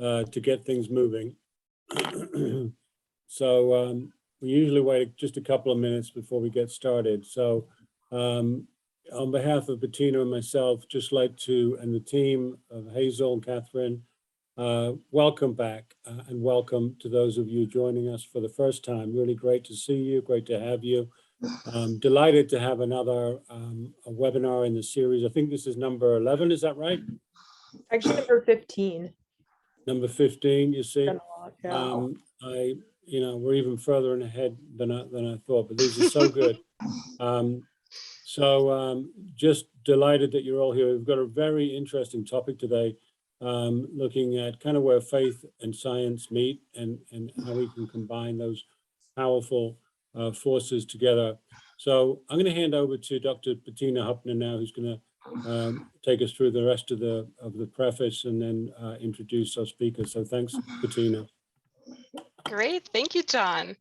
to get things moving. So we usually wait just a couple of minutes before we get started. So on behalf of Bettina and myself, just like to, and the team of Hazel and Catherine, welcome back and welcome to those of you joining us for the first time. Really great to see you, great to have you. Delighted to have another a webinar in the series. I think this is number 11, is that right? Actually, number 15. Number 15, you see. Yeah. We're even further ahead than I thought, but these are so good. Just delighted that you're all here. We've got a very interesting topic today, looking at kind of where faith and science meet and how we can combine those powerful forces together. So I'm going to hand over to Dr. Bettina Huppner now, who's going to take us through the rest of the preface and then introduce our speakers. So thanks, Bettina. Great, thank you, John.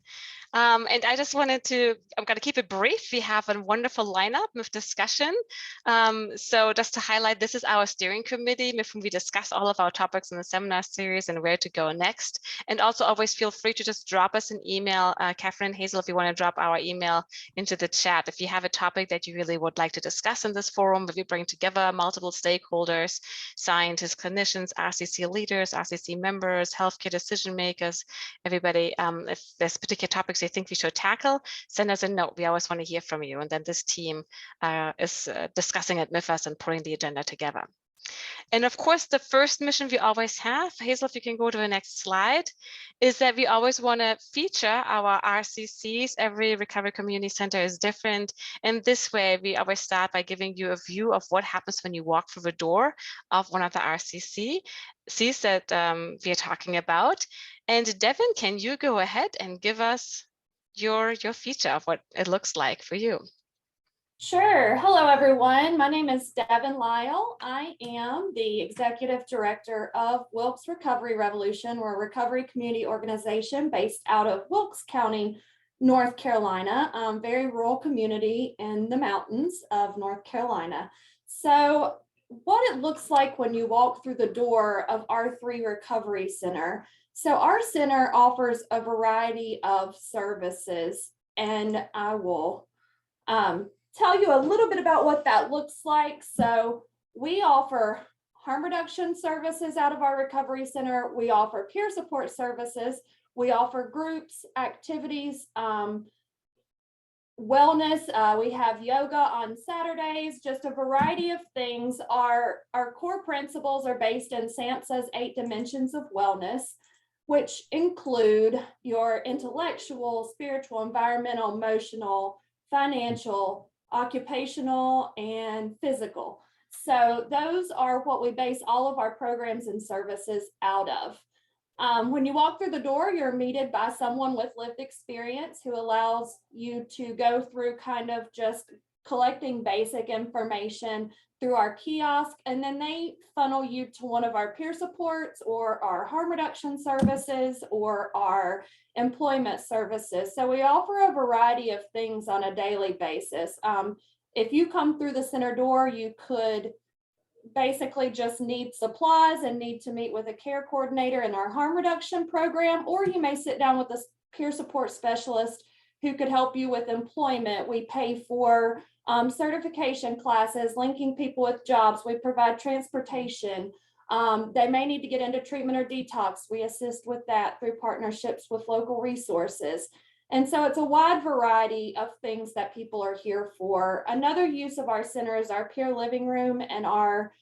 And I just wanted to, I'm going to keep it brief. We have a wonderful lineup with discussion. So just to highlight, this is our steering committee with whom we discuss all of our topics in the seminar series and where to go next. And also always feel free to just drop us an email, Catherine and Hazel, if you want to drop our email into the chat. If you have a topic that you really would like to discuss in this forum, where we bring together multiple stakeholders, scientists, clinicians, RCC leaders, RCC members, healthcare decision makers, everybody, if there's particular topics you think we should tackle, send us a note. We always want to hear from you. And then this team is discussing it with us and putting the agenda together. And of course, the first mission we always have, Hazel, if you can go to the next slide, is that we always want to feature our RCCs. Every recovery community center is different. And this way, we always start by giving you a view of what happens when you walk through the door of one of the RCCs that we are talking about. And Devin, can you go ahead and give us your feature of what it looks like for you? Sure. Hello, everyone. My name is Devin Lyle. I am the Executive Director of Wilkes Recovery Revolution. We're a recovery community organization based out of Wilkes County, North Carolina, very rural community in the mountains of North Carolina. So what it looks like when you walk through the door of R3 Recovery Center. So our center offers a variety of services, and I will tell you a little bit about what that looks like. So we offer harm reduction services out of our recovery center. We offer peer support services. We offer groups, activities, wellness. We have yoga on Saturdays, just a variety of things. Our core principles are based in SAMHSA's 8 dimensions of wellness, which include your intellectual, spiritual, environmental, emotional, financial, occupational, and physical. So those are what we base all of our programs and services out of. When you walk through the door, you're greeted by someone with lived experience who allows you to go through kind of just collecting basic information through our kiosk, and then they funnel you to one of our peer supports or our harm reduction services or our employment services. So we offer a variety of things on a daily basis. If you come through the center door, you could basically just need supplies and need to meet with a care coordinator in our harm reduction program, or you may sit down with a peer support specialist who could help you with employment. We pay for certification classes, linking people with jobs. We provide transportation. They may need to get into treatment or detox. We assist with that through partnerships with local resources. And so it's a wide variety of things that people are here for. Another use of our center is our peer living room and our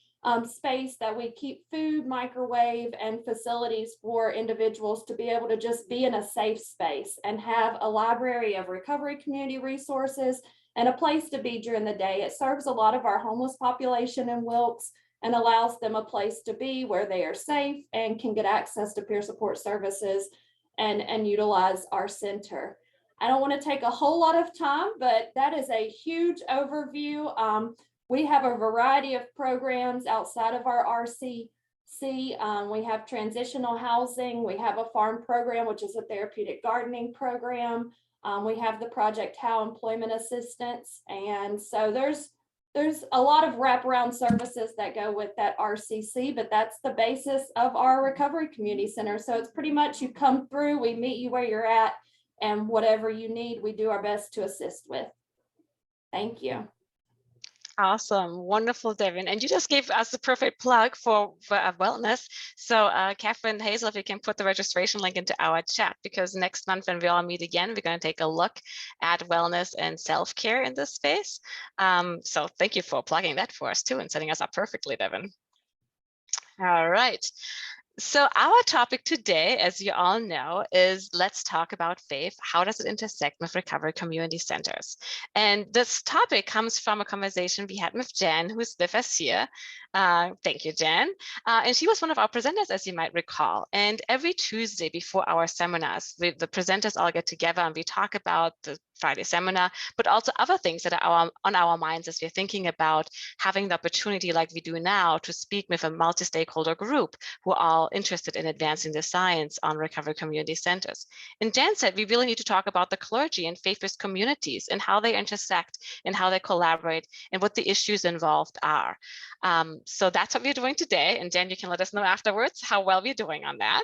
space that we keep food, microwave, and facilities for individuals to be able to just be in a safe space and have a library of recovery community resources and a place to be during the day. It serves a lot of our homeless population in Wilkes and allows them a place to be where they are safe and can get access to peer support services and utilize our center. I don't want to take a whole lot of time, but that is a huge overview. We have a variety of programs outside of our RCC. We have transitional housing. We have a farm program, which is a therapeutic gardening program. We have the Project How employment assistance. And so there's there's a lot of wraparound services that go with that RCC, but that's the basis of our recovery community center. So it's pretty much you come through, we meet you where you're at, and whatever you need, we do our best to assist with. Thank you. Awesome. Wonderful, Devin. And you just gave us the perfect plug for wellness. So Catherine, Hazel, if you can put the registration link into our chat, because next month when we all meet again, we're going to take a look at wellness and self-care in this space. So thank you for plugging that for us too and setting us up perfectly, Devin. All right. So our topic today, as you all know, is let's talk about faith. How does it intersect with recovery community centers? And this topic comes from a conversation we had with Jen, who's with us here. Thank you, Jen. And she was one of our presenters, as you might recall. And every Tuesday before our seminars, the presenters all get together and we talk about the Friday seminar, but also other things that are on our minds as we're thinking about having the opportunity like we do now to speak with a multi-stakeholder group who are all interested in advancing the science on recovery community centers. And Jan said we really need to talk about the clergy and faith-based communities and how they intersect and how they collaborate and what the issues involved are. So that's what we're doing today. And Jen, you can let us know afterwards how well we're doing on that.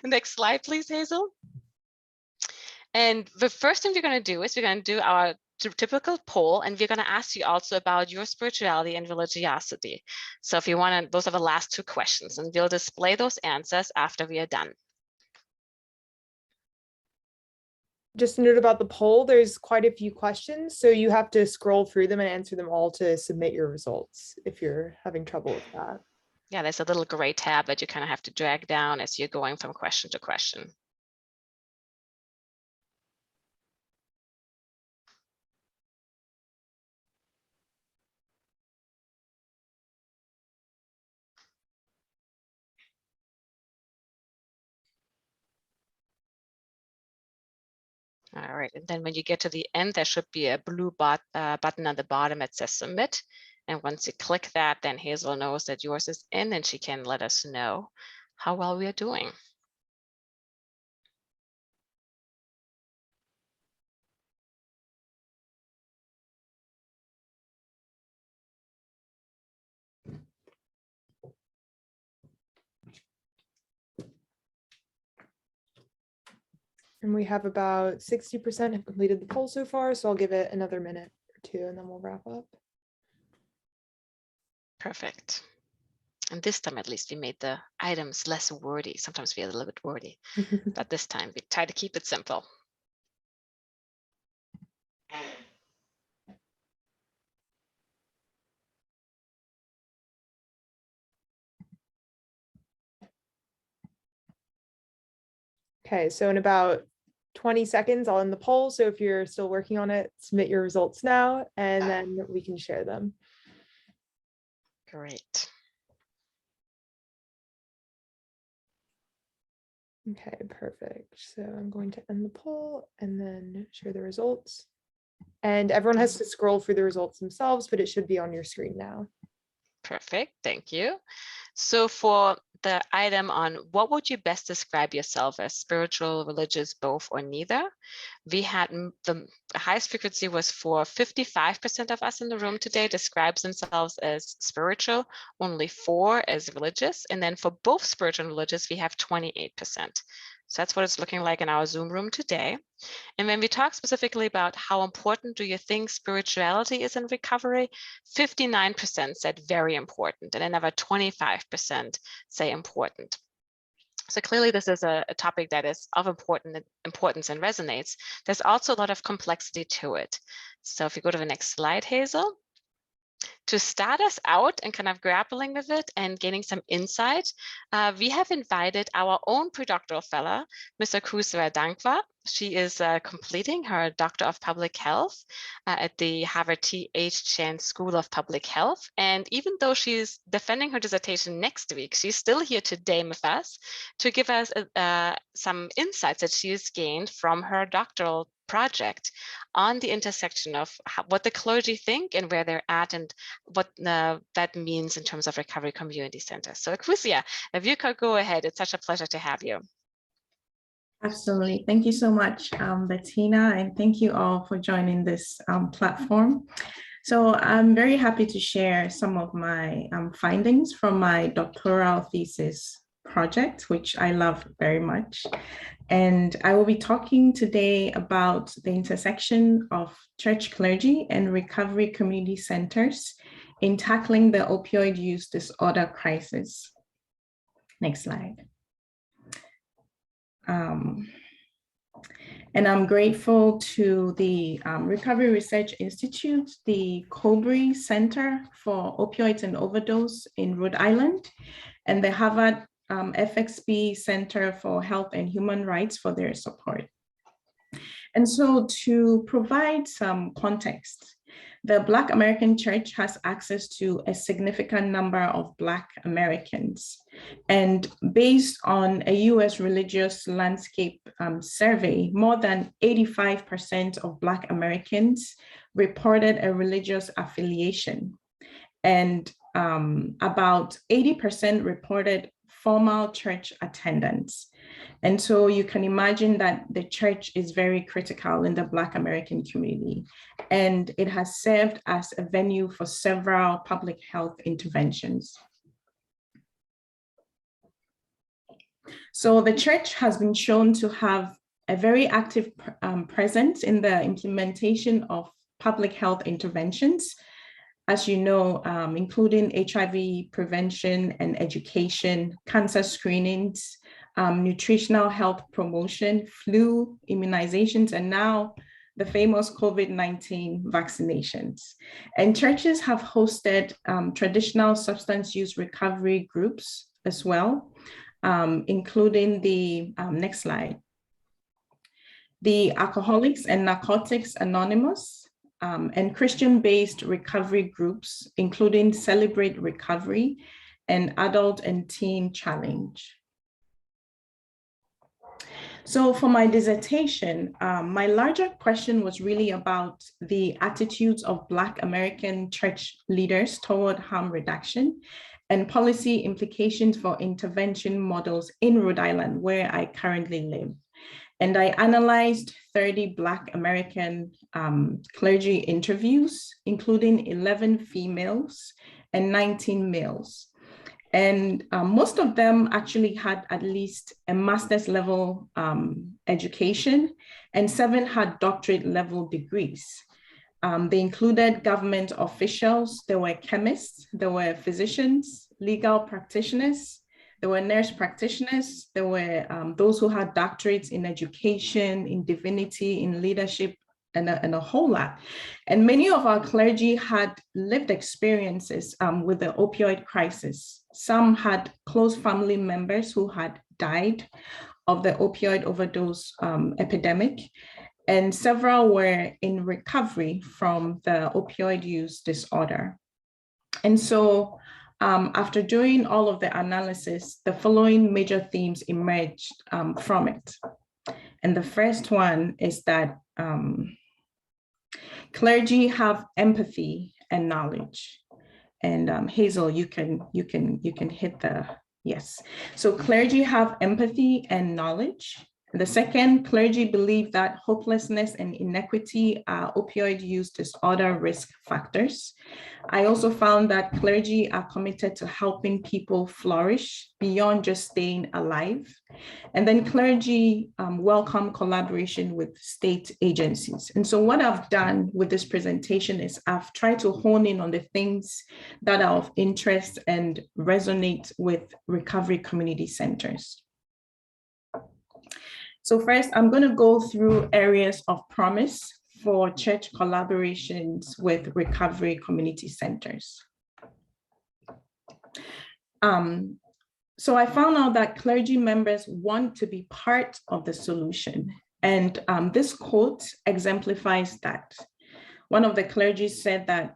Next slide, please, Hazel. And the first thing we're going to do is we're going to do our typical poll, and we're going to ask you also about your spirituality and religiosity. So if you want to, those are the last two questions, and we'll display those answers after we are done. Just a note about the poll, there's quite a few questions, so you have to scroll through them and answer them all to submit your results if you're having trouble with that. Yeah, there's a little gray tab that you kind of have to drag down as you're going from question to question. All right, and then when you get to the end, there should be a blue button on the bottom that says submit. And once you click that, then Hazel knows that yours is in and she can let us know how well we are doing. And we have about 60% have completed the poll so far, so I'll give it another minute or two and then we'll wrap up. Perfect. And this time, at least, we made the items less wordy. Sometimes we are a little bit wordy, but this time we try to keep it simple. Okay, so in about 20 seconds, I'll end the poll. So if you're still working on it, submit your results now, and then we can share them. Great. Okay, perfect. So I'm going to end the poll and then share the results. And everyone has to scroll through the results themselves, but it should be on your screen now. Perfect, thank you. So for the item on what would you best describe yourself as, spiritual, religious, both, or neither, we had the highest frequency was for 55% of us in the room today describes themselves as spiritual, only 4 as religious, and then for both spiritual and religious, we have 28%. So that's what it's looking like in our Zoom room today. And when we talk specifically about how important do you think spirituality is in recovery, 59% said very important, and another 25% say important. So clearly this is a topic that is of importance and resonates. There's also a lot of complexity to it. So if you go to the next slide, Hazel. To start us out and kind of grappling with it and gaining some insight, we have invited our own pre-doctoral fellow, Ms. Akosua Dankwah. She is completing her Doctor of Public Health at the Harvard T.H. Chan School of Public Health. And even though she's defending her dissertation next week, she's still here today with us to give us some insights that she has gained from her doctoral project on the intersection of what the clergy think and where they're at and what that means in terms of recovery community centers. So Akosua, if you could go ahead, it's such a pleasure to have you. Absolutely. Thank you so much, Bettina, and thank you all for joining this platform. So I'm very happy to share some of my findings from my doctoral thesis project, which I love very much. And I will be talking today about the intersection of church clergy and recovery community centers in tackling the opioid use disorder crisis. Next slide. And I'm grateful to the Recovery Research Institute, the Cobre Center for Opioids and Overdose in Rhode Island, and the Harvard FXB Center for Health and Human Rights for their support. And so to provide some context, the Black American Church has access to a significant number of Black Americans. And based on a US religious landscape survey, more than 85% of Black Americans reported a religious affiliation. And about 80% reported formal church attendance. And so you can imagine that the church is very critical in the Black American community, and it has served as a venue for several public health interventions. So the church has been shown to have a very active presence in the implementation of public health interventions, as you know, including HIV prevention and education, cancer screenings, nutritional health promotion, flu immunizations, and now the famous COVID-19 vaccinations. And churches have hosted traditional substance use recovery groups as well, including the, next slide, the Alcoholics and Narcotics Anonymous, and Christian-based recovery groups, including Celebrate Recovery and Adult and Teen Challenge. So for my dissertation, my larger question was really about the attitudes of Black American church leaders toward harm reduction and policy implications for intervention models in Rhode Island, where I currently live. And I analyzed 30 Black American clergy interviews, including 11 females and 19 males. And most of them actually had at least a master's level education, and 7 had doctorate level degrees. They included government officials, there were chemists, there were physicians, legal practitioners, there were nurse practitioners, there were those who had doctorates in education, in divinity, in leadership, and a whole lot. And many of our clergy had lived experiences with the opioid crisis. Some had close family members who had died of the opioid overdose epidemic, and several were in recovery from the opioid use disorder. And so after doing all of the analysis, the following major themes emerged from it. And the first one is that clergy have empathy and knowledge. And Hazel, you can hit the yes. So clergy have empathy and knowledge. The second, clergy believe that hopelessness and inequity are opioid use disorder risk factors. I also found that clergy are committed to helping people flourish beyond just staying alive. And then clergy welcome collaboration with state agencies. And so what I've done with this presentation is I've tried to hone in on the things that are of interest and resonate with recovery community centers. So first, I'm going to go through areas of promise for church collaborations with recovery community centers. So I found out that clergy members want to be part of the solution. And this quote exemplifies that. One of the clergy said that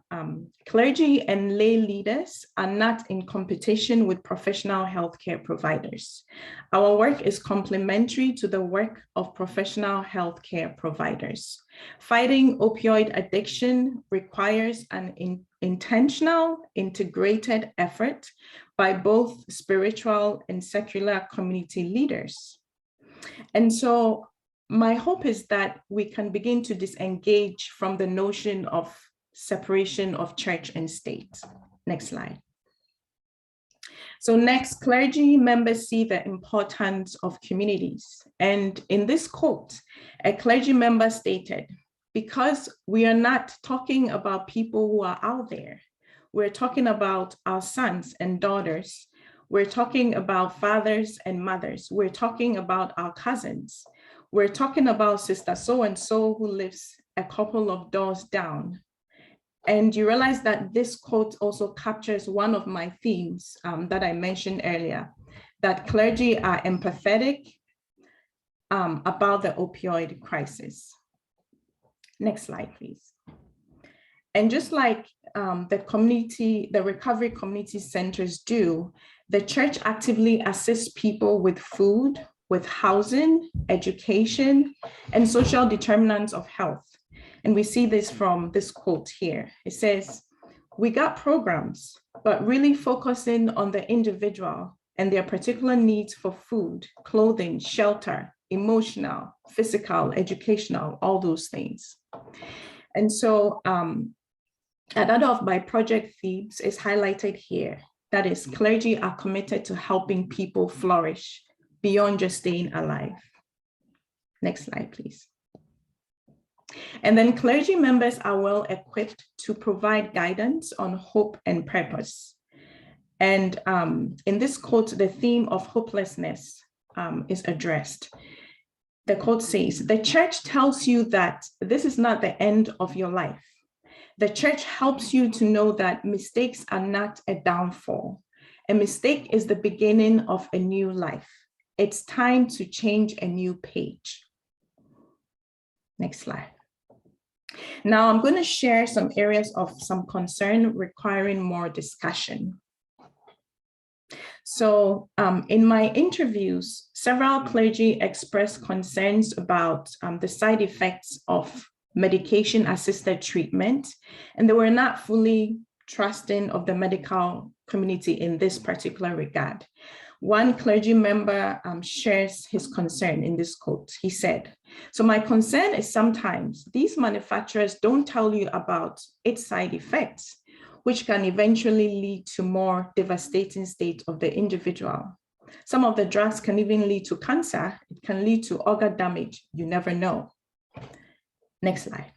clergy and lay leaders are not in competition with professional healthcare providers. Our work is complementary to the work of professional healthcare providers. Fighting opioid addiction requires an intentional, integrated effort by both spiritual and secular community leaders. And so my hope is that we can begin to disengage from the notion of separation of church and state. Next slide. So next, clergy members see the importance of communities. And in this quote, a clergy member stated, because we are not talking about people who are out there, we're talking about our sons and daughters. We're talking about fathers and mothers. We're talking about our cousins. We're talking about sister so-and-so who lives a couple of doors down. And you realize that this quote also captures one of my themes that I mentioned earlier, that clergy are empathetic about the opioid crisis. Next slide, please. And just like the recovery community centers do, the church actively assists people with food, with housing, education, and social determinants of health. And we see this from this quote here. It says, we got programs, but really focusing on the individual and their particular needs for food, clothing, shelter, emotional, physical, educational, all those things. And so another of my project themes is highlighted here. That is, clergy are committed to helping people flourish beyond just staying alive. Next slide, please. And then clergy members are well equipped to provide guidance on hope and purpose. And in this quote, the theme of hopelessness is addressed. The quote says, the church tells you that this is not the end of your life. The church helps you to know that mistakes are not a downfall. A mistake is the beginning of a new life. It's time to change a new page. Next slide. Now I'm going to share some areas of some concern requiring more discussion. So in my interviews, several clergy expressed concerns about the side effects of medication-assisted treatment, and they were not fully trusting of the medical community in this particular regard. One clergy member shares his concern in this quote. He said, so my concern is sometimes these manufacturers don't tell you about its side effects, which can eventually lead to more devastating state of the individual. Some of the drugs can even lead to cancer. It can lead to organ damage. You never know. Next slide.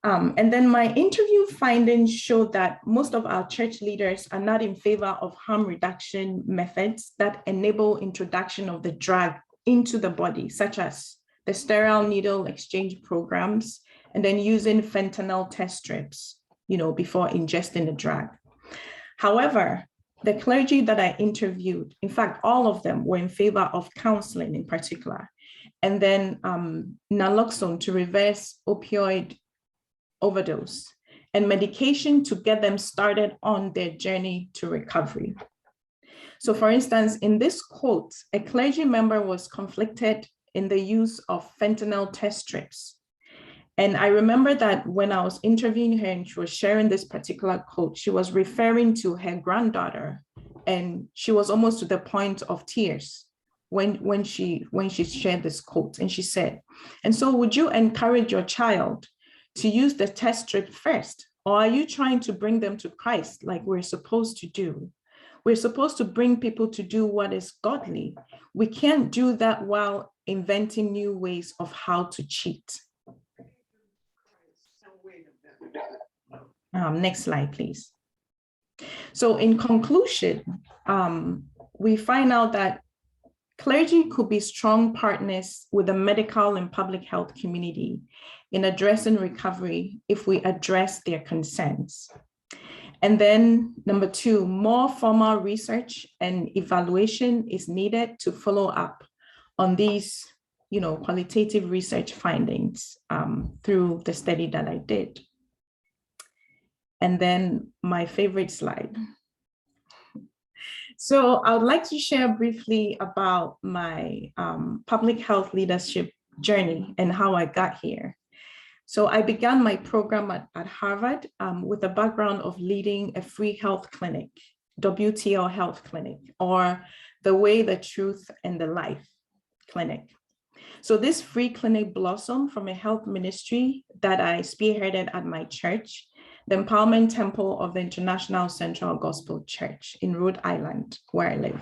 And then my interview findings showed that most of our church leaders are not in favor of harm reduction methods that enable introduction of the drug into the body, such as the sterile needle exchange programs, and then using fentanyl test strips, before ingesting the drug. However, the clergy that I interviewed, in fact, all of them were in favor of counseling in particular, and then naloxone to reverse opioid overdose, and medication to get them started on their journey to recovery. So for instance, in this quote, a clergy member was conflicted in the use of fentanyl test strips. And I remember that when I was interviewing her and she was sharing this particular quote, she was referring to her granddaughter, and she was almost to the point of tears when she shared this quote. And she said, and so would you encourage your child to use the test strip first? Or are you trying to bring them to Christ like we're supposed to do? We're supposed to bring people to do what is godly. We can't do that while inventing new ways of how to cheat. Next slide, please. So in conclusion, we find out that clergy could be strong partners with the medical and public health community in addressing recovery if we address their concerns. And then number two, more formal research and evaluation is needed to follow up on these, qualitative research findings through the study that I did. And then my favorite slide. So I would like to share briefly about my public health leadership journey and how I got here. So I began my program at Harvard with a background of leading a free health clinic, WTL Health Clinic, or the Way, the Truth, and the Life Clinic. So this free clinic blossomed from a health ministry that I spearheaded at my church, the Empowerment Temple of the International Central Gospel Church in Rhode Island, where I live.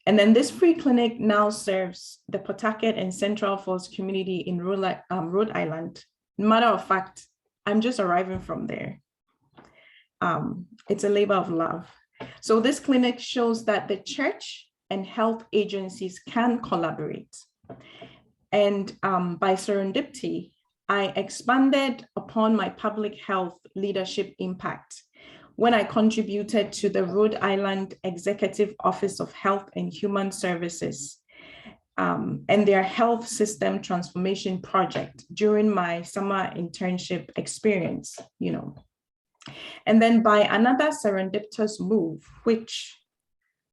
And then this free clinic now serves the Pawtucket and Central Falls community in Rhode Island. Matter of fact, I'm just arriving from there. It's a labor of love. So this clinic shows that the church and health agencies can collaborate. And by serendipity, I expanded upon my public health leadership impact when I contributed to the Rhode Island Executive Office of Health and Human Services and their health system transformation project during my summer internship experience, you know. And then by another serendipitous move, which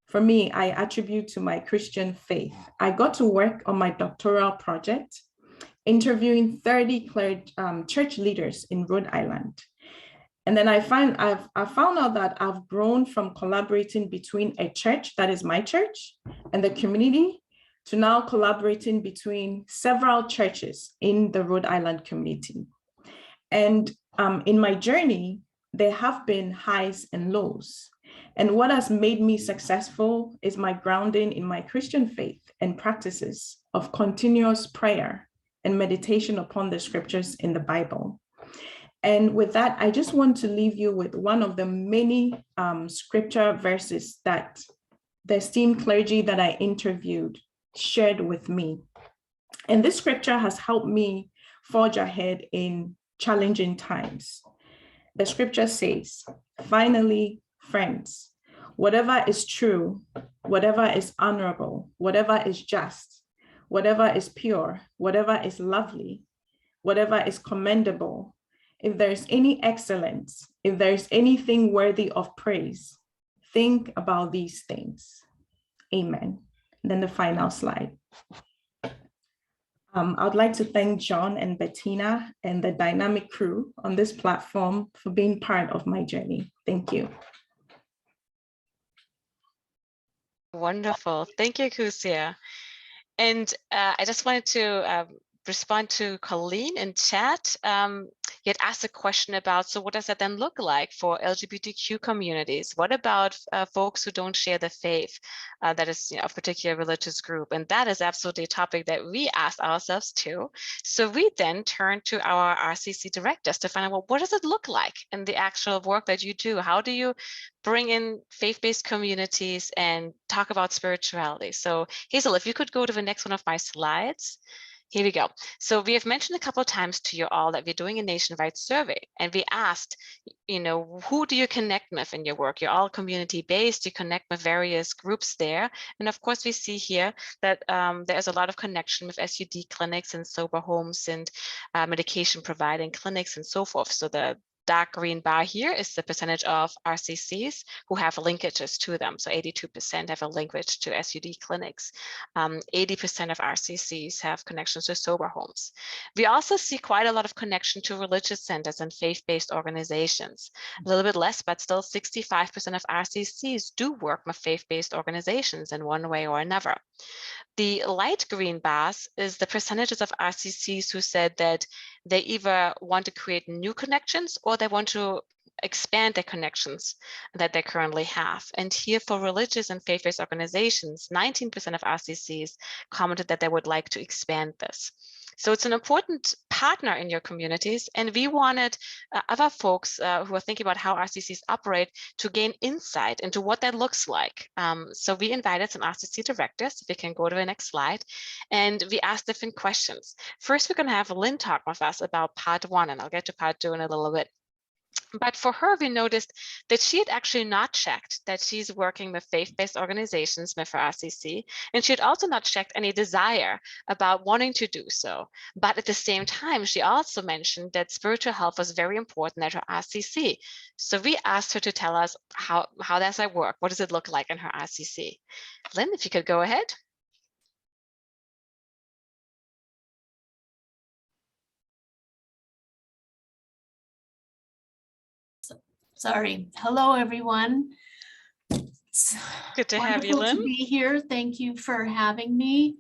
for me, I attribute to my Christian faith, I got to work on my doctoral project, interviewing 30 church leaders in Rhode Island. And then I found out that I've grown from collaborating between a church, that is my church, and the community, to now collaborating between several churches in the Rhode Island community. And in my journey, there have been highs and lows. And what has made me successful is my grounding in my Christian faith and practices of continuous prayer and meditation upon the scriptures in the Bible. And with that, I just want to leave you with one of the many scripture verses that the esteemed clergy that I interviewed shared with me. And this scripture has helped me forge ahead in challenging times. The scripture says, "Finally, friends, whatever is true, whatever is honorable, whatever is just, whatever is pure, whatever is lovely, whatever is commendable, if there's any excellence, if there's anything worthy of praise, think about these things." Amen. And then the final slide. I'd like to thank John and Bettina and the dynamic crew on this platform for being part of my journey. Thank you. Wonderful. Thank you, Akosua. And I just wanted to respond to Colleen in chat. You had asked a question about, so what does that then look like for LGBTQ communities? What about folks who don't share the faith that is, you know, a particular religious group? And that is absolutely a topic that we asked ourselves too. So we then turned to our RCC directors to find out, well, what does it look like in the actual work that you do? How do you bring in faith-based communities and talk about spirituality? So Hazel, if you could go to the next one of my slides. Here we go. So we have mentioned a couple of times to you all that we're doing a nationwide survey, and we asked, you know, who do you connect with in your work? You're all community-based, you connect with various groups there. And of course, we see here that there's a lot of connection with SUD clinics and sober homes and medication providing clinics and so forth. So the dark green bar here is the percentage of RCCs who have linkages to them. So 82% have a linkage to SUD clinics. 80% of RCCs have connections to sober homes. We also see quite a lot of connection to religious centers and faith-based organizations. A little bit less, but still 65% of RCCs do work with faith-based organizations in one way or another. The light green bars is the percentages of RCCs who said that they either want to create new connections or they want to expand the connections that they currently have. And here for religious and faith-based organizations, 19% of RCCs commented that they would like to expand this. So it's an important partner in your communities, and we wanted other folks who are thinking about how RCCs operate to gain insight into what that looks like. So we invited some RCC directors, if we can go to the next slide, and we asked different questions. First, we're going to have Lynn talk with us about part one, and I'll get to part two in a little bit. But for her, we noticed that she had actually not checked that she's working with faith-based organizations with her RCC, and she had also not checked any desire about wanting to do so. But at the same time, she also mentioned that spiritual health was very important at her RCC. So we asked her to tell us how does that work? What does it look like in her RCC? Lynn, if you could go ahead. Sorry. Hello, everyone. It's Good to have you, wonderful Lynn. to be here. Thank you for having me.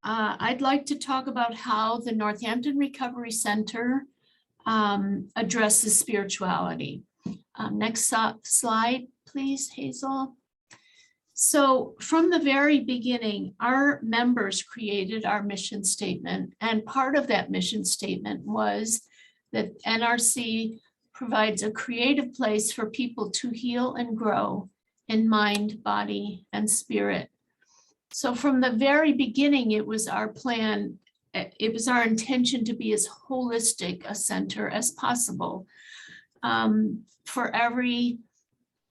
I'd like to talk about how the Northampton Recovery Center addresses spirituality. Next slide, please, Hazel. So from the very beginning, our members created our mission statement, and part of that mission statement was that NRC provides a creative place for people to heal and grow in mind, body, and spirit. So from the very beginning, it was our plan, it was our intention to be as holistic a center as possible. For every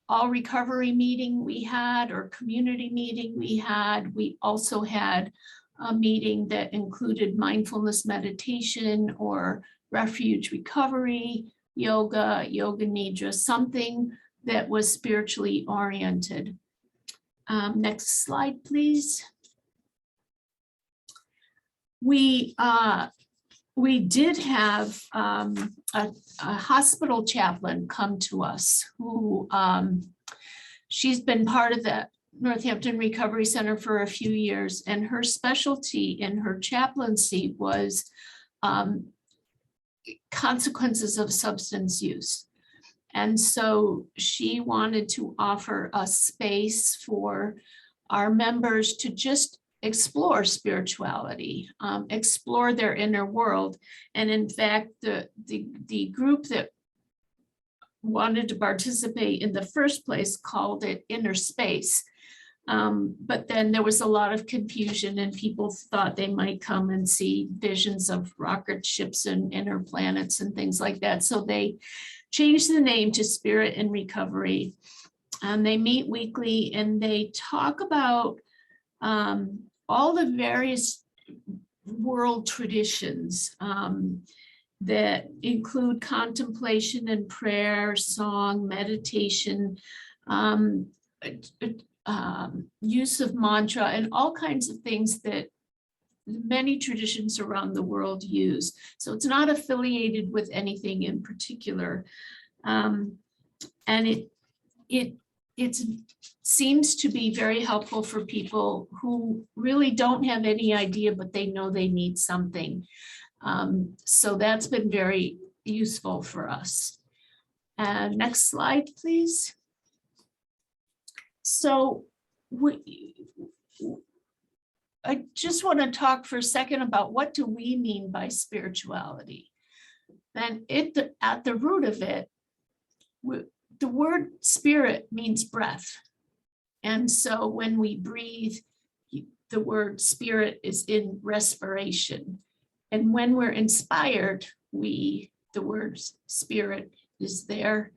all recovery meeting we had or community meeting we had, we also had a meeting that included mindfulness meditation or refuge recovery, yoga, yoga nidra, something that was spiritually oriented. Next slide, please. We did have a hospital chaplain come to us who she's been part of the Northampton Recovery Center for a few years, and her specialty in her chaplaincy was consequences of substance use. And so she wanted to offer a space for our members to just explore spirituality, explore their inner world. And in fact, the group that wanted to participate in the first place called it Inner Space. But then there was a lot of confusion and people thought they might come and see visions of rocket ships and inner planets and things like that. So they changed the name to Spirit in Recovery. And they meet weekly and they talk about all the various world traditions that include contemplation and prayer, song, meditation, use of mantra, and all kinds of things that many traditions around the world use. So it's not affiliated with anything in particular. And it seems to be very helpful for people who really don't have any idea, but they know they need something. So that's been very useful for us. Next slide, please. So I just want to talk for a second about what do we mean by spirituality. And at the root of it, the word spirit means breath. And so when we breathe, the word spirit is in respiration. And when we're inspired, the word spirit is there.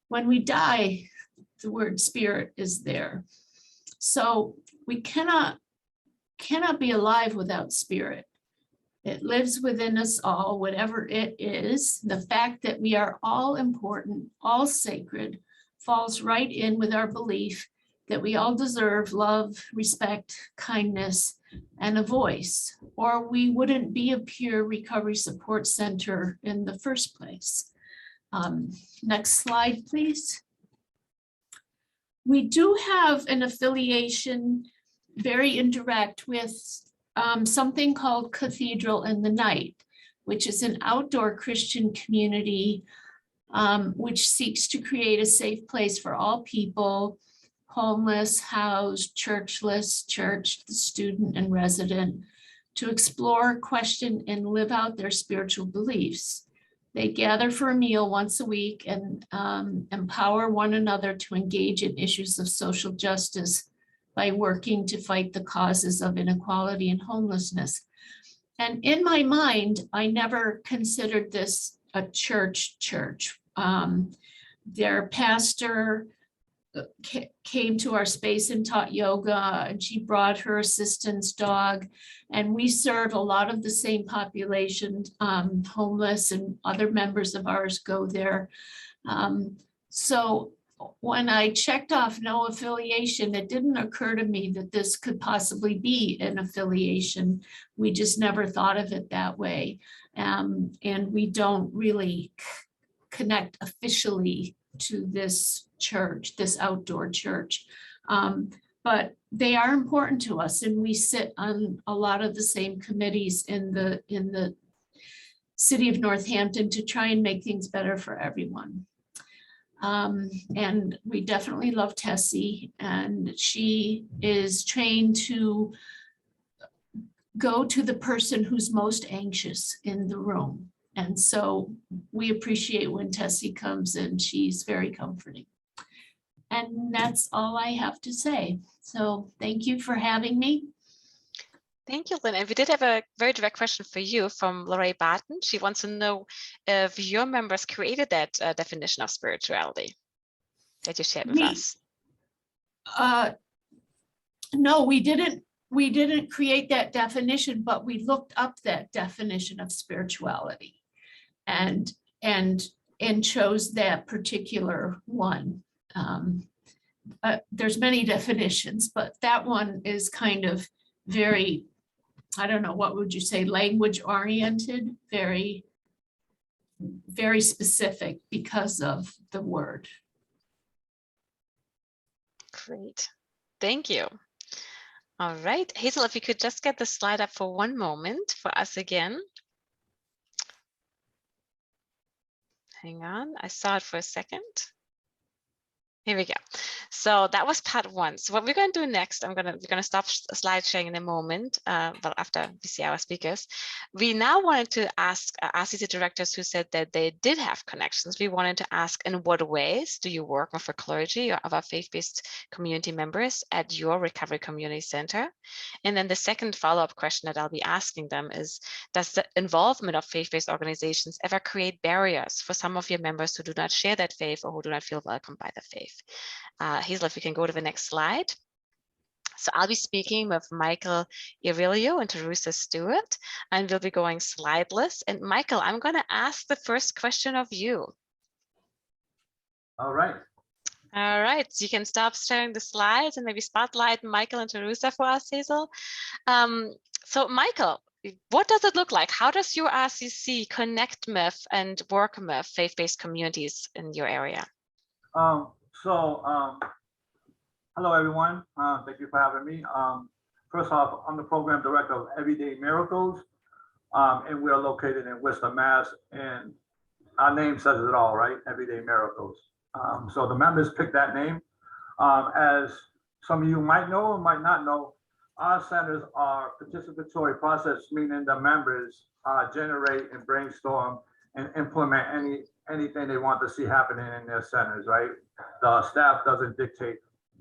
When we die, the word spirit is there. So we cannot be alive without spirit. It lives within us all, whatever it is. The fact that we are all important, all sacred, falls right in with our belief that we all deserve love, respect, kindness, and a voice, or we wouldn't be a peer recovery support center in the first place. Next slide, please. We do have an affiliation, very indirect, with something called Cathedral in the Night, which is an outdoor Christian community which seeks to create a safe place for all people, homeless, housed, churchless, churched, student and resident, to explore, question, and live out their spiritual beliefs. They gather for a meal once a week and empower one another to engage in issues of social justice by working to fight the causes of inequality and homelessness. And in my mind, I never considered this a church. Their pastor came to our space and taught yoga, and she brought her assistant's dog, and we serve a lot of the same population, homeless, and other members of ours go there. So when I checked off no affiliation, it didn't occur to me that this could possibly be an affiliation. We just never thought of it that way. And we don't really connect officially to this church, this outdoor church. but they are important to us, and we sit on a lot of the same committees in the city of Northampton to try and make things better for everyone. And we definitely love Tessie, and she is trained to go to the person who's most anxious in the room. And so we appreciate when Tessie comes in. She's very comforting. And that's all I have to say. So thank you for having me. Thank you, Lynn. And we did have a very direct question for you from Lorraine Barton. She wants to know if your members created that definition of spirituality that you shared with us. No, we didn't create that definition, but we looked up that definition of spirituality and chose that particular one. There's many definitions, but that one is kind of very, I don't know, what would you say, language oriented, very, very specific because of the word. Great, thank you. All right, Hazel, if you could just get the slide up for one moment for us again. Hang on, I saw it for a second. Here we go. So that was part one. So what we're going to do next, we're going to stop slide sharing in a moment, but after we see our speakers. We now wanted to ask RCC directors who said that they did have connections. We wanted to ask, in what ways do you work with a clergy or other faith-based community members at your recovery community center? And then the second follow-up question that I'll be asking them is, does the involvement of faith-based organizations ever create barriers for some of your members who do not share that faith or who do not feel welcomed by the faith? Hazel, if we can go to the next slide. So I'll be speaking with Michael Earielo and Tarusa Stewart, and we'll be going slideless. And Michael, I'm going to ask the first question of you. All right. All right, so you can stop sharing the slides and maybe spotlight Michael and Tarusa for us, Hazel. So Michael, what does it look like? How does your RCC connect with and work with faith-based communities in your area? Hello, everyone. Thank you for having me. First off, I'm the program director of Everyday Miracles, and we are located in Worcester, Mass. And our name says it all, right? Everyday Miracles. So the members picked that name. As some of you might know or might not know, our centers are participatory process, meaning the members generate and brainstorm and implement anything they want to see happening in their centers, right? The staff doesn't dictate,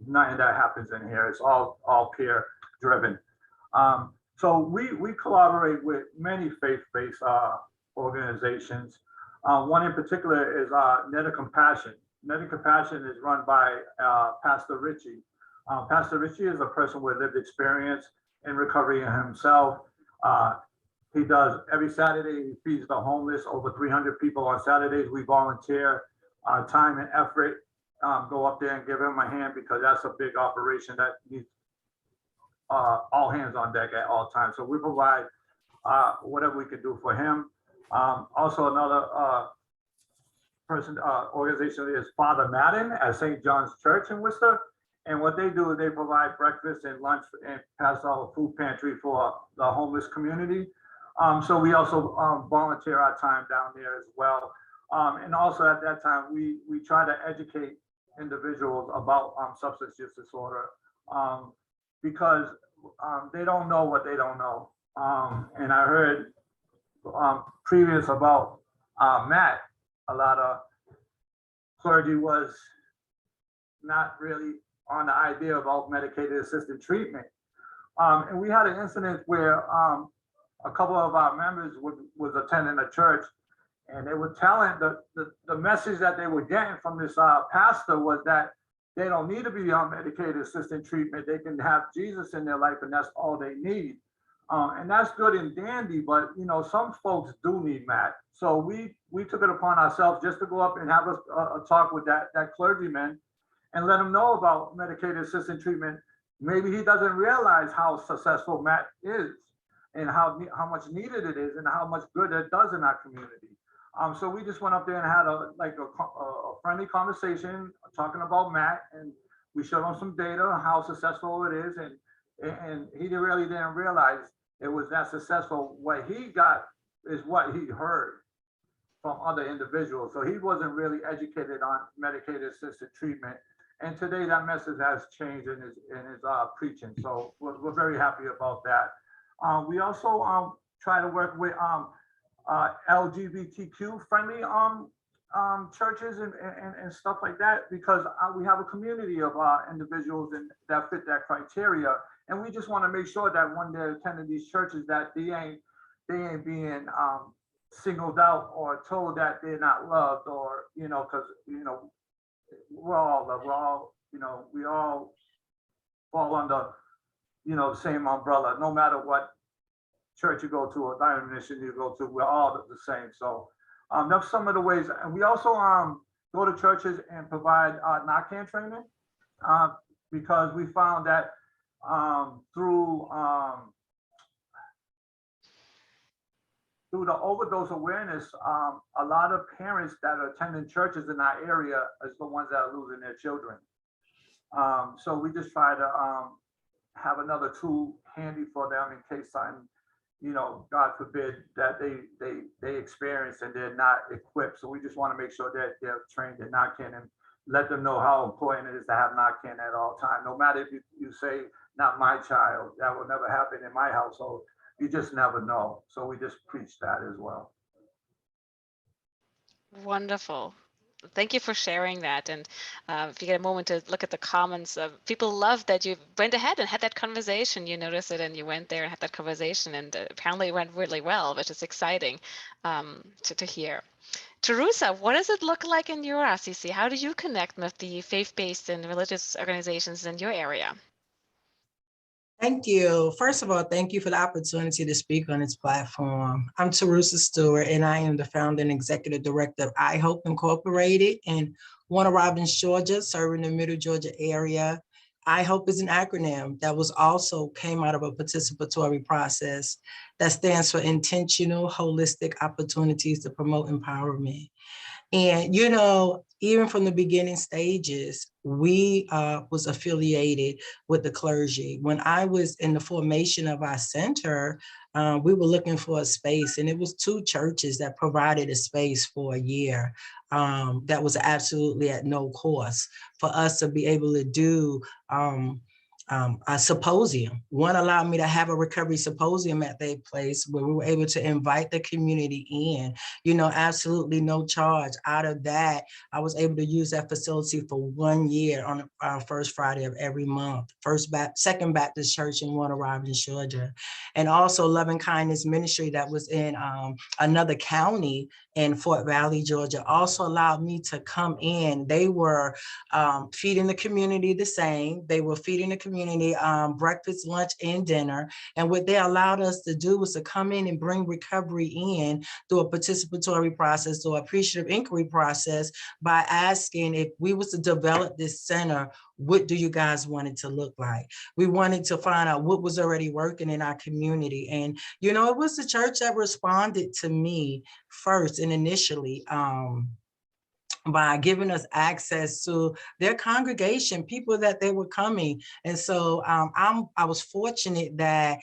nothing that happens in here. It's all peer driven. So we collaborate with many faith-based organizations. One in particular is NIDA-Compassion. NIDA-Compassion is run by Pastor Richie. Pastor Richie is a person with lived experience in recovery himself. He does every Saturday, he feeds the homeless, over 300 people on Saturdays. We volunteer time and effort, go up there and give him a hand, because that's a big operation that needs all hands on deck at all times. So we provide whatever we can do for him. Also another organization is Father Madden at St. John's Church in Worcester. And what they do is they provide breakfast and lunch and pass out a food pantry for the homeless community. So we also volunteer our time down there as well. And also at that time, we try to educate individuals about substance use disorder, because they don't know what they don't know. And I heard previous about Matt, a lot of clergy was not really on the idea about medicated assisted treatment. And we had an incident where a couple of our members was attending a church, and they were telling the message that they were getting from this pastor was that they don't need to be on medicated assisted treatment. They can have Jesus in their life, and that's all they need. And that's good and dandy, but you know, some folks do need Matt. So we took it upon ourselves just to go up and have a talk with that clergyman and let him know about medicated assisted treatment. Maybe he doesn't realize how successful Matt is and how much needed it is and how much good it does in our community. So we just went up there and had a friendly conversation talking about Matt, and we showed him some data on how successful it is, and he really didn't realize it was that successful. What he got is what he heard from other individuals. So he wasn't really educated on medicated assisted treatment. And today that message has changed in his preaching. So we're very happy about that. We also try to work with LGBTQ friendly churches and stuff like that, because we have a community of individuals that fit that criteria. And we just want to make sure that when they're attending these churches that they ain't being singled out or told that they're not loved, or, you know, because, you know, we're all loved. We're all, you know, we all fall under, you know, the same umbrella, no matter what church you go to or denomination you go to, we're all the same. So that's some of the ways. And we also go to churches and provide NARCAN training, because we found that through the overdose awareness, a lot of parents that are attending churches in our area is the ones that are losing their children. So we just try to have another tool handy for them in case something, you know, God forbid, that they experience and they're not equipped. So we just want to make sure that they're trained in NARCAN and let them know how important it is to have NARCAN at all times. No matter if you say, not my child, that will never happen in my household. You just never know. So we just preach that as well. Wonderful. Thank you for sharing that. And if you get a moment to look at the comments, people love that you went ahead and had that conversation. You noticed it and you went there and had that conversation, and apparently it went really well, which is exciting to hear. Tarusa, what does it look like in your RCC? How do you connect with the faith-based and religious organizations in your area? Thank you. First of all, thank you for the opportunity to speak on this platform. I'm Tarusa Stewart, and I am the founder and executive director of iHOPE Incorporated in Warner Robins, Georgia, serving the Middle Georgia area. iHOPE is an acronym that was also came out of a participatory process that stands for Intentional Holistic Opportunities to Promote Empowerment. And, you know, even from the beginning stages, we was affiliated with the clergy. When I was in the formation of our center, we were looking for a space, and it was 2 churches that provided a space for a year that was absolutely at no cost for us to be able to do a symposium. One allowed me to have a recovery symposium at their place where we were able to invite the community in, you know, absolutely no charge. Out of that, I was able to use that facility for 1 year on our first Friday of every month. Second Baptist Church in Warner Robins, Georgia. And also Loving Kindness Ministry that was in another county in Fort Valley, Georgia, also allowed me to come in. They were feeding the community the same. They were feeding the community breakfast, lunch, and dinner. And what they allowed us to do was to come in and bring recovery in through a participatory process, through an appreciative inquiry process, by asking if we was to develop this center, what do you guys want it to look like? We wanted to find out what was already working in our community. And, you know, it was the church that responded to me first and initially by giving us access to their congregation, people that they were coming. And so I was fortunate that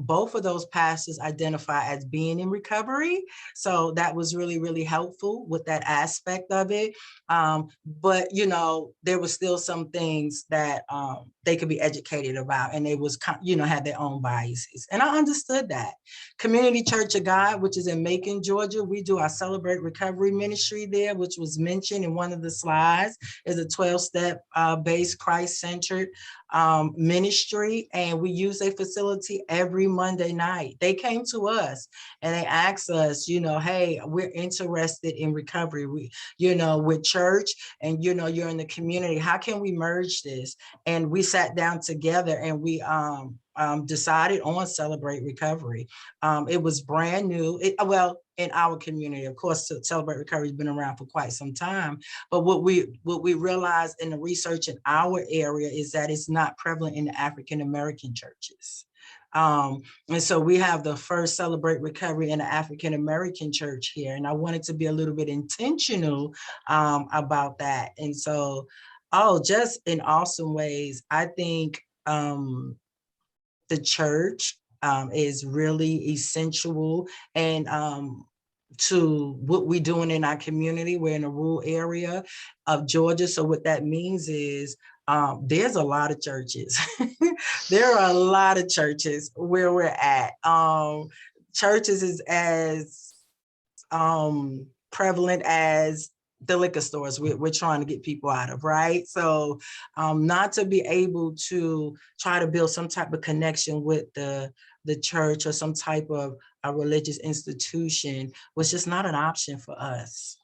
both of those pastors identify as being in recovery. So that was really, really helpful with that aspect of it. But, you know, there were still some things that they could be educated about, and they was, you know, had their own biases. And I understood that. Community Church of God, which is in Macon, Georgia, we do our Celebrate Recovery ministry there, which was mentioned in one of the slides, is a 12-step based Christ-centered ministry. And we use a facility every Monday night. They came to us and they asked us, you know, hey, we're interested in recovery. We, you know, with church and, you know, you're in the community, how can we merge this? And we sat down together and we decided on Celebrate Recovery. It was brand new. Well, in our community, of course, Celebrate Recovery has been around for quite some time. But what we realized in the research in our area is that it's not prevalent in the African-American churches. And so we have the first Celebrate Recovery in the African-American church here. And I wanted to be a little bit intentional about that. And so Oh, just in awesome ways. I think the church is really essential, and to what we're doing in our community. We're in a rural area of Georgia. So what that means is there's a lot of churches. There are a lot of churches where we're at. Churches is as prevalent as the liquor stores we're trying to get people out of, right? So not to be able to try to build some type of connection with the church or some type of a religious institution was just not an option for us.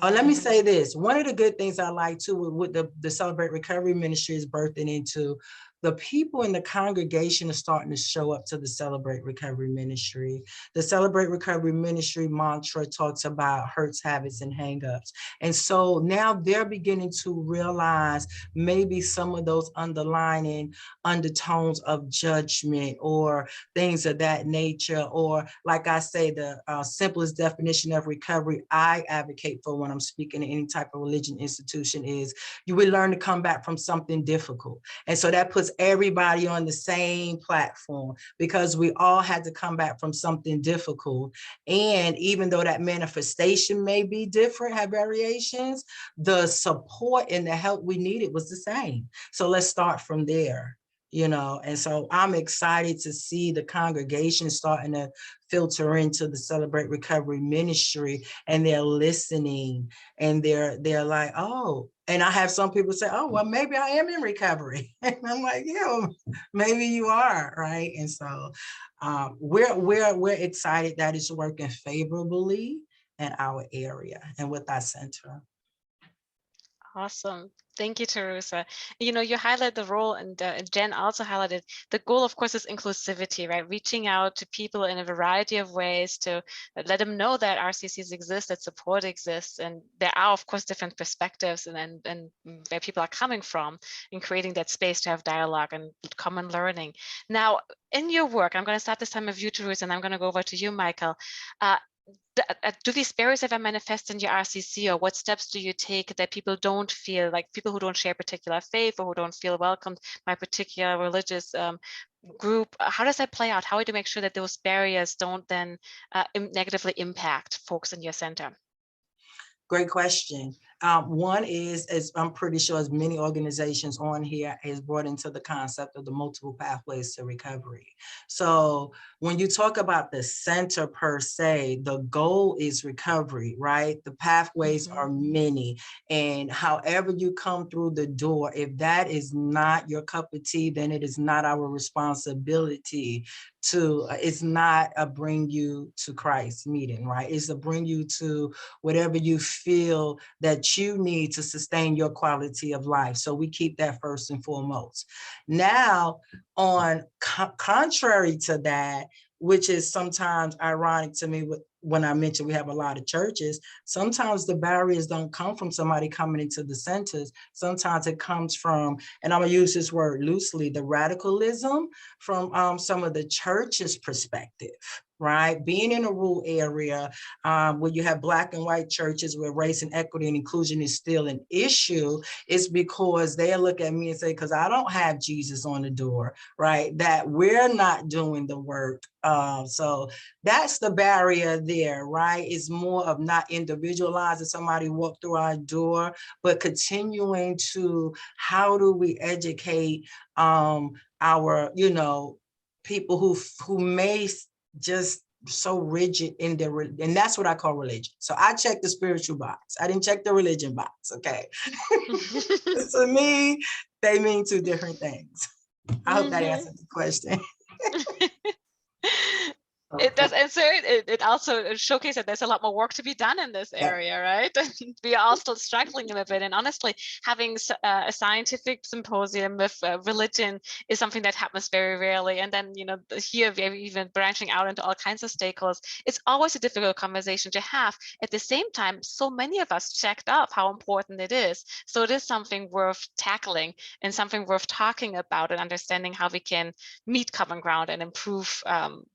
Oh, let me say this. One of the good things I like too with the Celebrate Recovery Ministry is birthing into, the people in the congregation are starting to show up to the Celebrate Recovery Ministry. The Celebrate Recovery Ministry mantra talks about hurts, habits, and hangups. And so now they're beginning to realize maybe some of those underlining undertones of judgment or things of that nature. Or like I say, the simplest definition of recovery I advocate for when I'm speaking in any type of religion institution is you will learn to come back from something difficult. And so that puts everybody on the same platform because we all had to come back from something difficult. And even though that manifestation may be different, have variations, the support and the help we needed was the same. So let's start from there. And so I'm excited to see the congregation starting to filter into the Celebrate Recovery Ministry, and they're listening, and they're like, oh, and I have some people say, oh, well, maybe I am in recovery. And I'm like, yeah, maybe you are, right? And so we're excited that it's working favorably in our area and with our center. Awesome. Thank you, Tarusa. You highlight the role, and Jen also highlighted the goal, of course, is inclusivity, right? Reaching out to people in a variety of ways to let them know that RCCs exist, that support exists, and there are, of course, different perspectives and where people are coming from, and creating that space to have dialogue and common learning. Now, in your work, I'm going to start this time with you, Tarusa, and I'm going to go over to you, Michael. Do these barriers ever manifest in your RCC, or what steps do you take that people don't feel like, people who don't share a particular faith or who don't feel welcomed by a particular religious group? How does that play out? How do you make sure that those barriers don't then negatively impact folks in your center? Great question. One is, as I'm pretty sure as many organizations on here has brought into the concept of the multiple pathways to recovery. So when you talk about the center per se, the goal is recovery, right? The pathways are many, and however you come through the door, if that is not your cup of tea, then it is not our responsibility to, it's not a bring you to Christ meeting, right? It's a bring you to whatever you feel that you need to sustain your quality of life. So we keep that first and foremost. Now, on contrary to that, which is sometimes ironic to me when I mentioned we have a lot of churches, sometimes the barriers don't come from somebody coming into the centers. Sometimes it comes from, and I'm gonna use this word loosely, the radicalism from some of the church's perspective, right? Being in a rural area where you have Black and white churches where race and equity and inclusion is still an issue, is because they look at me and say, because I don't have Jesus on the door, right? That we're not doing the work. So that's the barrier there, right? It's more of not individualizing somebody walk through our door, but continuing to, how do we educate our, people who may just so rigid in their, and that's what I call religion. So I check the spiritual box. I didn't check the religion box, okay? To me, they mean two different things. I hope that answers the question. It does answer it. It also showcases that there's a lot more work to be done in this area, right? We are all still struggling with it. And honestly, having a scientific symposium with religion is something that happens very rarely. And then, here we're even branching out into all kinds of stakeholders. It's always a difficult conversation to have. At the same time, so many of us checked off how important it is. So it is something worth tackling and something worth talking about and understanding how we can meet common ground and improve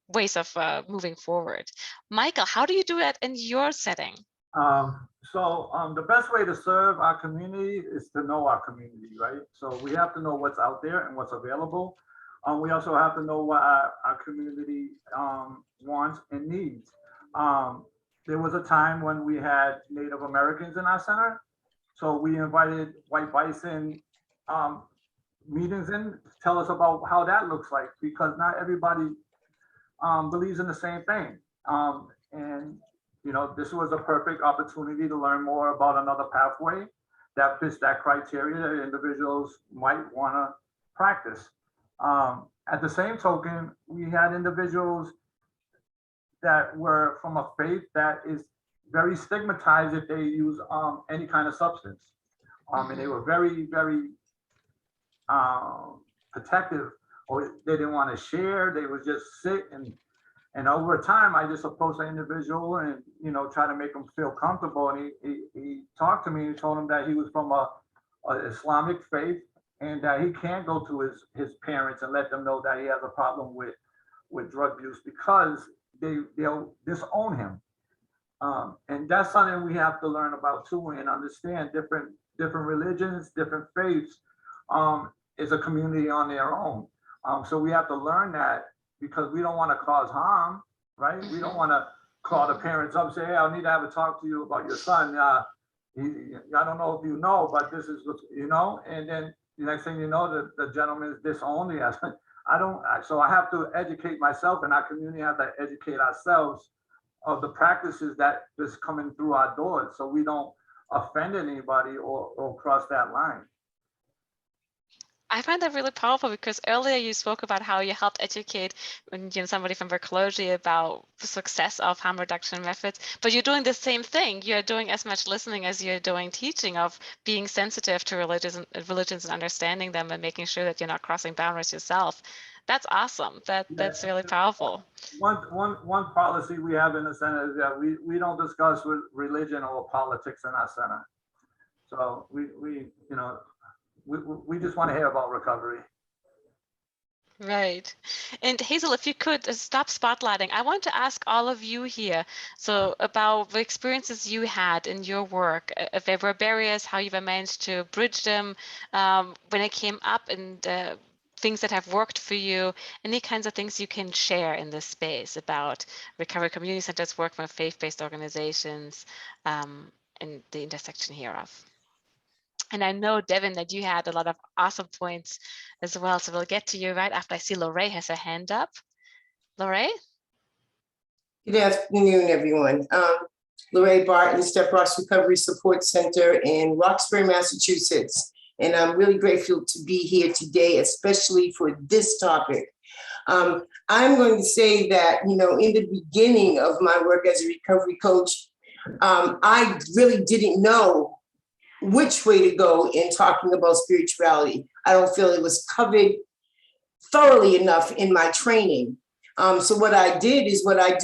ways of moving forward. Michael, how do you do that in your setting? The best way to serve our community is to know our community, right? So we have to know what's out there and what's available. We also have to know what our community wants and needs. There was a time when we had Native Americans in our center. So we invited White Bison meetings in to tell us about how that looks like, because not everybody believes in the same thing. And you know, this was a perfect opportunity to learn more about another pathway that fits that criteria that individuals might want to practice. At the same token, we had individuals that were from a faith that is very stigmatized if they use any kind of substance. And they were very, very protective, or they didn't want to share. They would just sit and over time, I just approached the individual and, you know, try to make him feel comfortable. And he talked to me and told him that he was from a Islamic faith and that he can't go to his parents and let them know that he has a problem with drug use, because they'll disown him. And that's something we have to learn about too, and understand different religions, different faiths is a community on their own. So we have to learn that, because we don't want to cause harm, right? We don't want to call the parents up and say, hey, I need to have a talk to you about your son. I don't know if you know, but this is what, you know, and then the next thing you know, the gentleman is disowned. So I have to educate myself, and our community have to educate ourselves of the practices that is coming through our doors, so we don't offend anybody or cross that line. I find that really powerful, because earlier you spoke about how you helped educate somebody from the clergy about the success of harm reduction methods, but you're doing the same thing. You're doing as much listening as you're doing teaching, of being sensitive to religions and understanding them, and making sure that you're not crossing boundaries yourself. That's awesome. That's really powerful. One policy we have in the center is that we don't discuss religion or politics in our center. So we just want to hear about recovery. Right. And Hazel, if you could stop spotlighting, I want to ask all of you here, so about the experiences you had in your work, if there were barriers, how you managed to bridge them when it came up, and things that have worked for you, any kinds of things you can share in this space about recovery community centers, work with faith-based organizations, and the intersection hereof. And I know, Devin, that you had a lot of awesome points as well. So we'll get to you right after I see Lorraine has her hand up. Lorraine? Good afternoon, everyone. Lorraine Barton, Step Rocks Recovery Support Center in Roxbury, Massachusetts. And I'm really grateful to be here today, especially for this topic. I'm going to say that, in the beginning of my work as a recovery coach, I really didn't know which way to go in talking about spirituality. I don't feel it was covered thoroughly enough in my training. So what I did is what I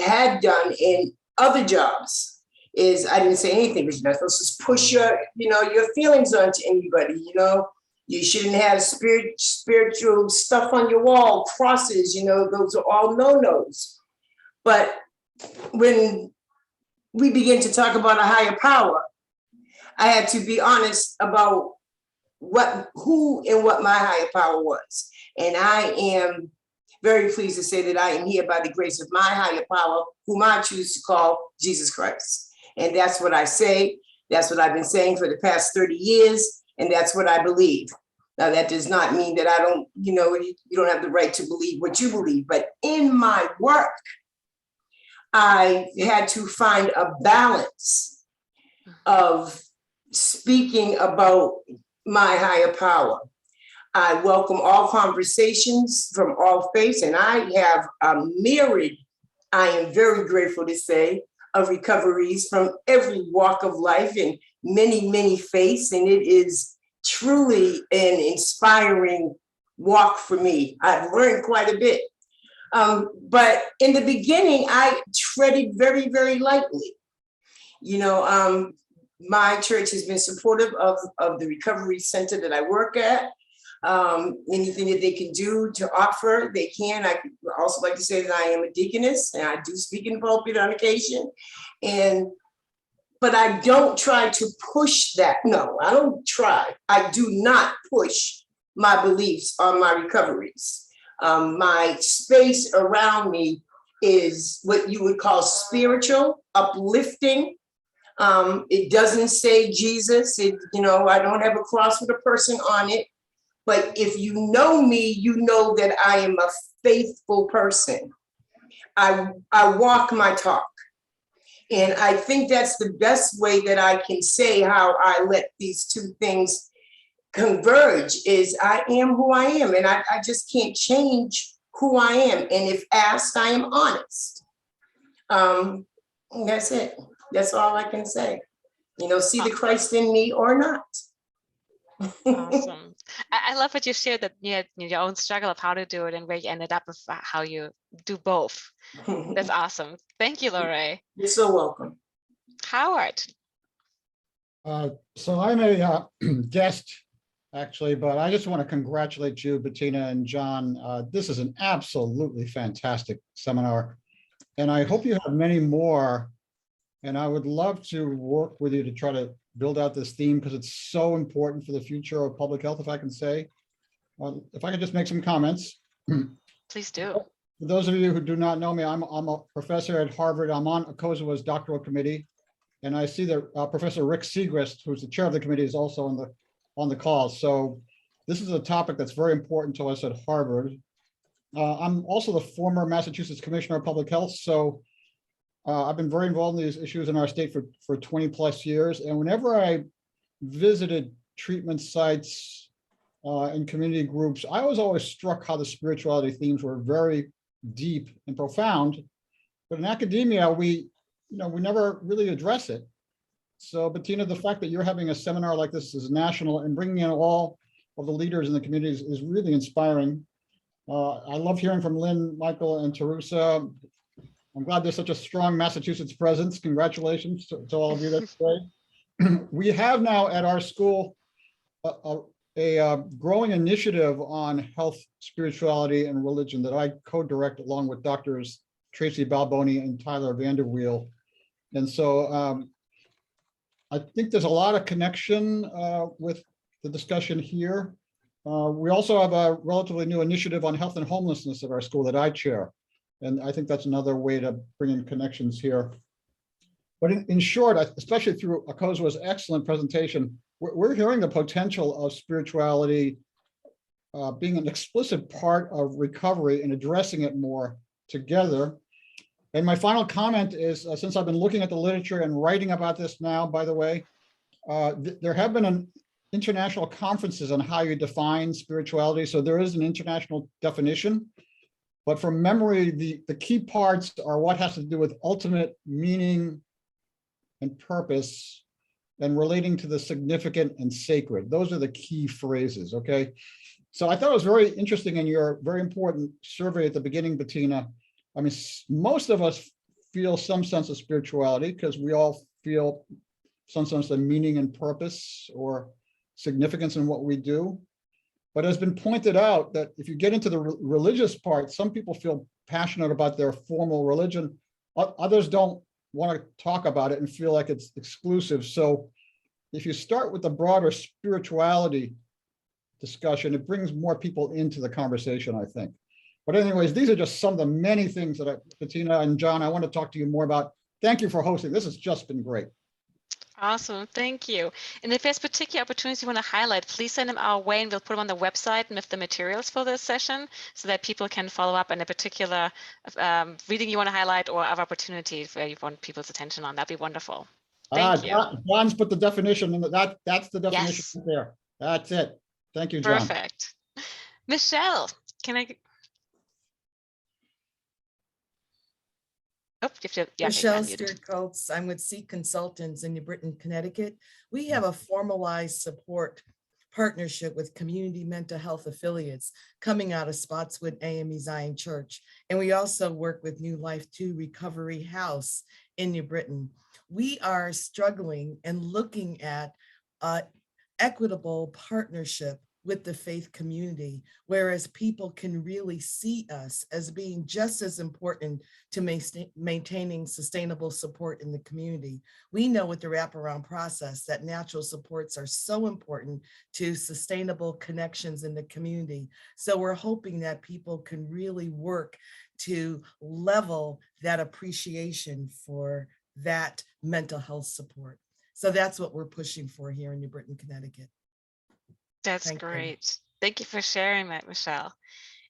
had done in other jobs is I didn't say anything, because you're not supposed to push your feelings onto anybody. You shouldn't have spiritual stuff on your wall, crosses, those are all no-nos. But when we begin to talk about a higher power, I had to be honest about who and what my higher power was. And I am very pleased to say that I am here by the grace of my higher power, whom I choose to call Jesus Christ. And that's what I say. That's what I've been saying for the past 30 years. And that's what I believe. Now, that does not mean that I don't, you don't have the right to believe what you believe. But in my work, I had to find a balance of speaking about my higher power. I welcome all conversations from all faiths, and I have a myriad, I am very grateful to say, of recoveries from every walk of life and many, many faiths, and it is truly an inspiring walk for me. I've learned quite a bit. But in the beginning, I treaded very, very lightly. My church has been supportive of the recovery center that I work at. Anything that they can do to offer, they can. I also like to say that I am a deaconess, and I do speak in the pulpit on occasion. And but I don't try to push that. No, I don't try. I do not push my beliefs on my recoveries. My space around me is what you would call spiritual, uplifting. It doesn't say Jesus. I don't have a cross with a person on it. But if you know me, you know that I am a faithful person. I walk my talk. And I think that's the best way that I can say how I let these two things converge is I am who I am. And I just can't change who I am. And if asked, I am honest. That's it. That's all I can say. See the Christ in me or not. Awesome. I love what you shared, that you had your own struggle of how to do it and where you ended up with how you do both. That's awesome. Thank you, Lorraine. You're so welcome. Howard. So I'm a guest, actually, but I just want to congratulate you, Bettina and John. This is an absolutely fantastic seminar, and I hope you have many more. And I would love to work with you to try to build out this theme because it's so important for the future of public health, if I can say. If I could just make some comments. Please do. For those of you who do not know me, I'm a professor at Harvard. I'm on Akosua's doctoral committee. And I see that Professor Rick Segrist, who's the chair of the committee, is also on the call. So this is a topic that's very important to us at Harvard. I'm also the former Massachusetts Commissioner of Public Health. So I've been very involved in these issues in our state for 20 plus years. And whenever I visited treatment sites and community groups, I was always struck how the spirituality themes were very deep and profound. But in academia, we never really address it. So Bettina, the fact that you're having a seminar like this is national and bringing in all of the leaders in the communities is really inspiring. I love hearing from Lynn, Michael, and Tarusa. I'm glad there's such a strong Massachusetts presence. Congratulations to all of you. That's great. We have now at our school a growing initiative on health, spirituality, and religion that I co-direct along with Doctors Tracy Balboni and Tyler Vanderweel. And so I think there's a lot of connection with the discussion here. We also have a relatively new initiative on health and homelessness at our school that I chair. And I think that's another way to bring in connections here. But in short, especially through Akosua's excellent presentation, we're hearing the potential of spirituality being an explicit part of recovery and addressing it more together. And my final comment is, since I've been looking at the literature and writing about this now, by the way, there have been international conferences on how you define spirituality. So there is an international definition. But from memory, the key parts are what has to do with ultimate meaning and purpose and relating to the significant and sacred. Those are the key phrases, okay? So I thought it was very interesting in your very important survey at the beginning, Bettina. I mean, most of us feel some sense of spirituality because we all feel some sense of meaning and purpose or significance in what we do. But it has been pointed out that if you get into the religious part, some people feel passionate about their formal religion. Others don't want to talk about it and feel like it's exclusive. So if you start with the broader spirituality discussion, it brings more people into the conversation, I think. But anyways, these are just some of the many things that Bettina and John, I want to talk to you more about. Thank you for hosting. This has just been great. Awesome, thank you. And if there's particular opportunities you want to highlight, please send them our way and we'll put them on the website and with the materials for this session so that people can follow up on a particular reading you want to highlight or other opportunities where you want people's attention on. That'd be wonderful. Thank you. John's put the definition in that's the definition Yes. there. That's it. Thank you, John. Perfect. Michelle, can I? Oh, Michelle Stewart-Coates. I'm with Seek Consultants in New Britain, Connecticut. We have a formalized support partnership with community mental health affiliates coming out of Spotswood AME Zion Church. And we also work with New Life 2 Recovery House in New Britain. We are struggling and looking at equitable partnership with the faith community, whereas people can really see us as being just as important to maintaining sustainable support in the community. We know with the wraparound process that natural supports are so important to sustainable connections in the community. So we're hoping that people can really work to level that appreciation for that mental health support. So that's what we're pushing for here in New Britain, Connecticut. That's Thank you. great. Thank you for sharing that, Michelle.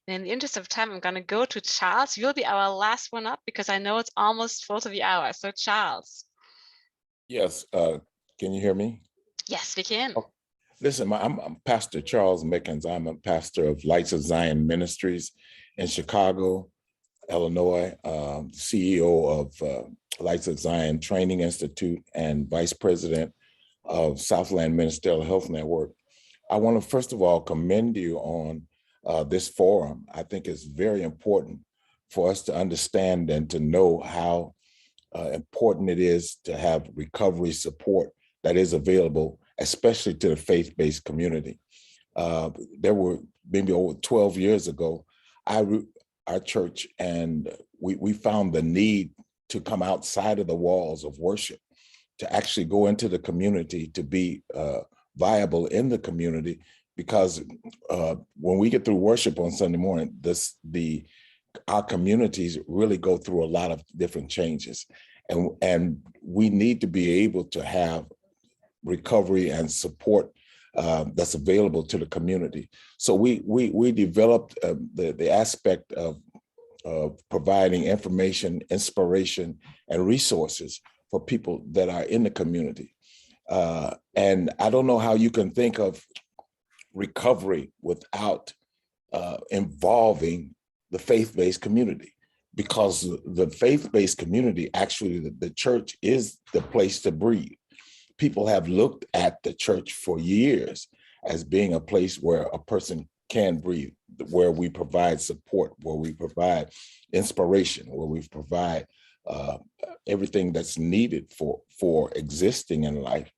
And in the interest of time, I'm going to go to Charles. You'll be our last one up because I know it's almost 4 to the hour. So Charles. Yes, can you hear me? Yes, we can. Oh, listen, I'm Pastor Charles Mickens. I'm a pastor of Lights of Zion Ministries in Chicago, Illinois, CEO of Lights of Zion Training Institute and Vice President of Southland Ministerial Health Network. I want to first of all commend you on this forum. I think it's very important for us to understand and to know how important it is to have recovery support that is available, especially to the faith-based community. There were maybe over 12 years ago, our church, and we found the need to come outside of the walls of worship, to actually go into the community, to be viable in the community, because when we get through worship on Sunday morning, our communities really go through a lot of different changes, and we need to be able to have recovery and support that's available to the community. So we developed the aspect of providing information, inspiration, and resources for people that are in the community. And I don't know how you can think of recovery without involving the faith-based community, because the faith-based community, actually the church is the place to breathe. People have looked at the church for years as being a place where a person can breathe, where we provide support, where we provide inspiration, where we provide everything that's needed for existing in life.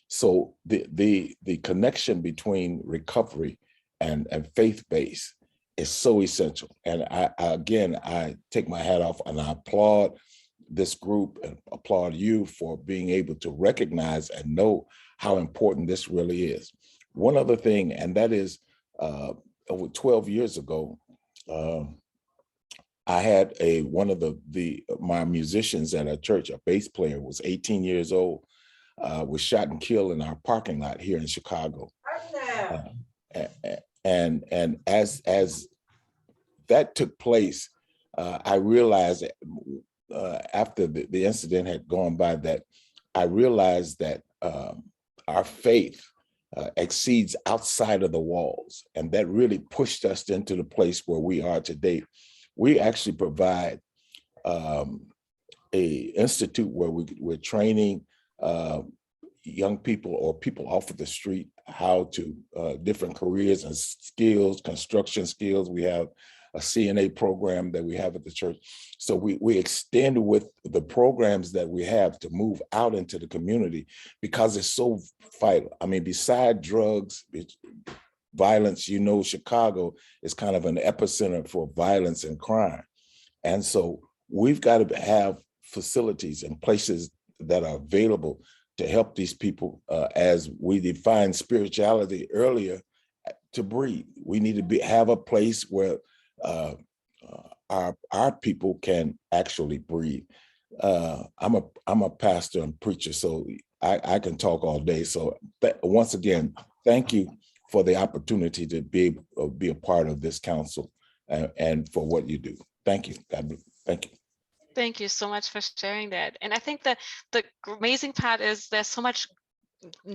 So the connection between recovery and faith-based is so essential. And I take my hat off and I applaud this group and applaud you for being able to recognize and know how important this really is. One other thing, and that is over 12 years ago, I had one of my musicians at our church, a bass player, was 18 years old, was shot and killed in our parking lot here in Chicago. And as that took place, I realized after the incident had gone by that I realized that our faith exceeds outside of the walls, and that really pushed us into the place where we are today. We actually provide a institute where we're training young people or people off of the street how to different careers and skills, construction skills. We have a CNA program that we have at the church. So we extend with the programs that we have to move out into the community, because it's so vital. I mean, beside drugs, violence, Chicago is kind of an epicenter for violence and crime. And so we've got to have facilities and places that are available to help these people, as we defined spirituality earlier, to breathe. We need to have a place where our people can actually breathe. I'm a pastor and preacher, so I can talk all day. So once again, thank you for the opportunity to be a part of this council and for what you do. Thank you. God bless. Thank you. Thank you so much for sharing that. And I think that the amazing part is there's so much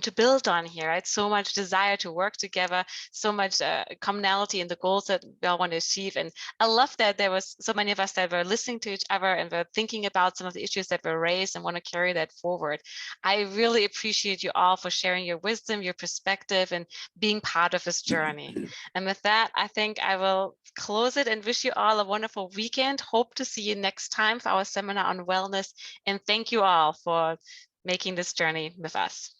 to build on here, right? So much desire to work together, so much commonality in the goals that we all want to achieve. And I love that there was so many of us that were listening to each other and were thinking about some of the issues that were raised and want to carry that forward. I really appreciate you all for sharing your wisdom, your perspective, and being part of this journey. And with that, I think I will close it and wish you all a wonderful weekend. Hope to see you next time for our seminar on wellness. And thank you all for making this journey with us.